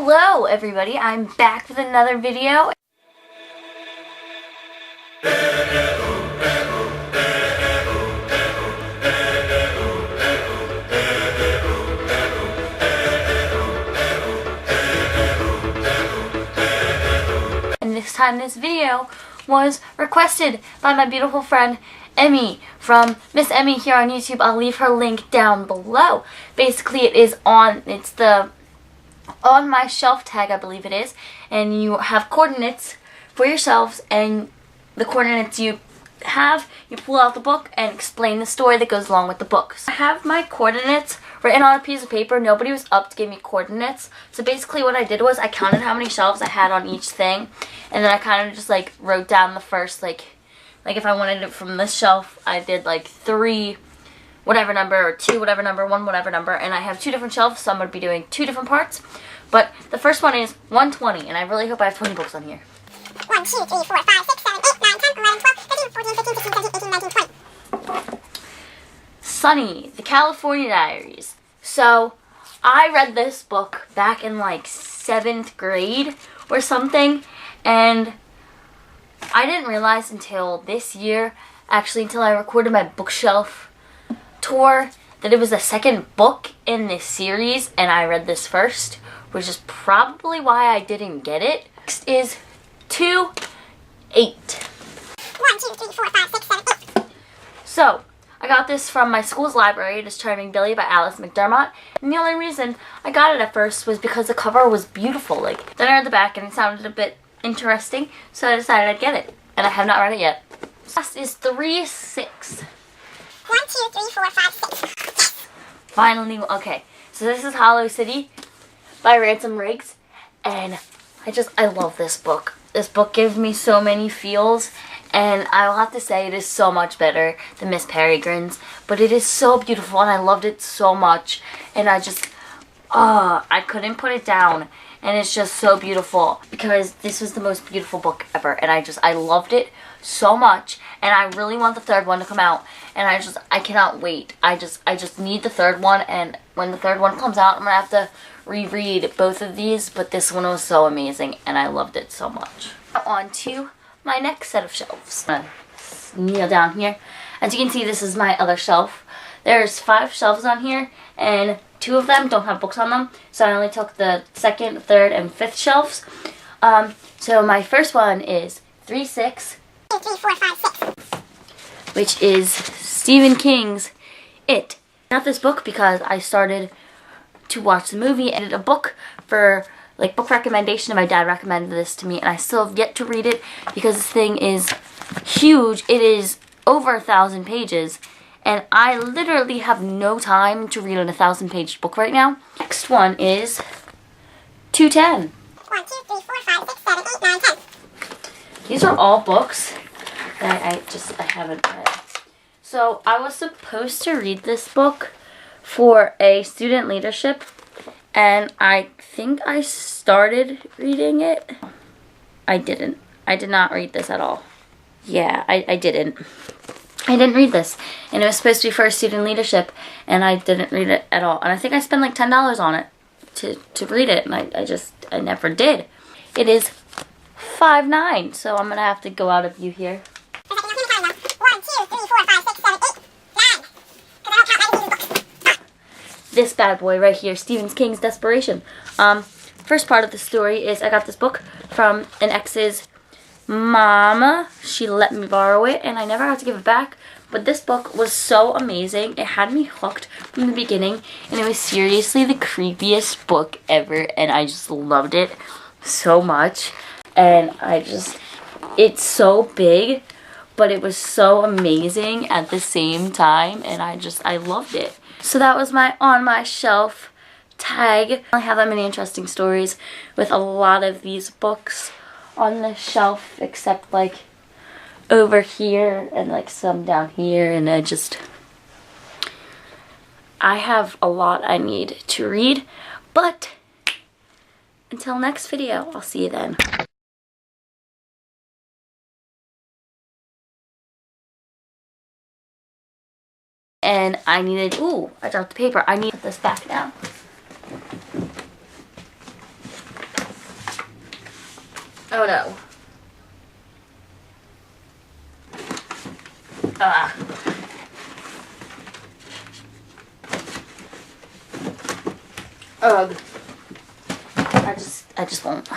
Hello everybody, I'm back with another video. And this time this video was requested by my beautiful friend Emmie from Miss Emmie here on YouTube. I'll leave her link down below. Basically it's the on my shelf tag, I believe it is, and you have coordinates for yourselves, and the coordinates you have, you pull out the book and explain the story that goes along with the book. So I have my coordinates written on a piece of paper. Nobody was up to give me coordinates, so basically what I did was I counted how many shelves I had on each thing, and then I kind of just like wrote down the first like if I wanted it from this shelf, I did like 3 whatever number, or 2 whatever number, 1 whatever number, and I have 2 different shelves, so I'm going to be doing 2 different parts. But the first one is 120, and I really hope I have 20 books on here. 1, 2, 3, 4, 5, 6, 7, 8, 9, 10, 11, 12, 13, 14, 15, 16, 17, 18, 19, 20. Sunny, The California Diaries. So, I read this book back in like 7th grade or something, and I didn't realize until this year, actually until I recorded my bookshelf tour, that it was the second book in this series, and I read this first, which is probably why I didn't get it. Next is 2, 8. 1, 2, 3, 4, 5, 6, 7, 8. So, I got this from my school's library, It is Charming Billy by Alice McDermott, and the only reason I got it at first was because the cover was beautiful. Like, then I read the back and it sounded a bit interesting, so I decided I'd get it, and I have not read it yet. Last is 3, 6. 1, 2, 3, 4, 5, 6. Yes. Finally, okay. So this is Hollow City by Ransom Riggs, and I love this book. This book gives me so many feels, and I will have to say it is so much better than Miss Peregrine's, but it is so beautiful, and I loved it so much, and I couldn't put it down. And it's just so beautiful because this was the most beautiful book ever, and I loved it so much, and I really want the third one to come out, and I cannot wait. I just need the third one, and when the third one comes out, I'm gonna have to reread both of these, but this one was so amazing, and I loved it so much. Now on to my next set of shelves. I'm gonna kneel down here. As you can see, this is my other shelf. There's 5 shelves on here, and 2 of them don't have books on them, so I only took the 2nd, 3rd, and 5th shelves. So my first one is 3, 6, 2, 3, 4, 5, 6. which is Stephen King's It. I got this book because I started to watch the movie and did a book for like book recommendation, and my dad recommended this to me, and I still have yet to read it because this thing is huge. It is over 1,000 pages. And I literally have no time to read an 1,000-page book right now. Next one is 210. 1, 2, 3, 4, 5, 6, 7, 8, 9, 10. These are all books that I haven't read. So I was supposed to read this book for a student leadership, and I think I started reading it. I didn't. I did not read this at all. Yeah, I didn't. I didn't read this, and it was supposed to be for student leadership, and I didn't read it at all. And I think I spent like $10 on it to read it, and I never did. It is 5.9, so I'm gonna have to go out of view here. 1, 2, 3, 4, 5, 6, 7, 8, 9. Because I don't count my reading books. This bad boy right here, Stephen King's Desperation. First part of the story is I got this book from an ex's mama. She let me borrow it, and I never got to give it back, but this book was so amazing. It had me hooked from the beginning, and it was seriously the creepiest book ever, and I just loved it so much. And it's so big, but it was so amazing at the same time, and I loved it. So that was my on my shelf tag. I don't have that many interesting stories with a lot of these books on the shelf, except like over here and like some down here, and I have a lot I need to read, but until next video, I'll see you then. And I needed, ooh, I dropped the paper. I need to put this back now. Oh no. Ah. Ugh. I just won't.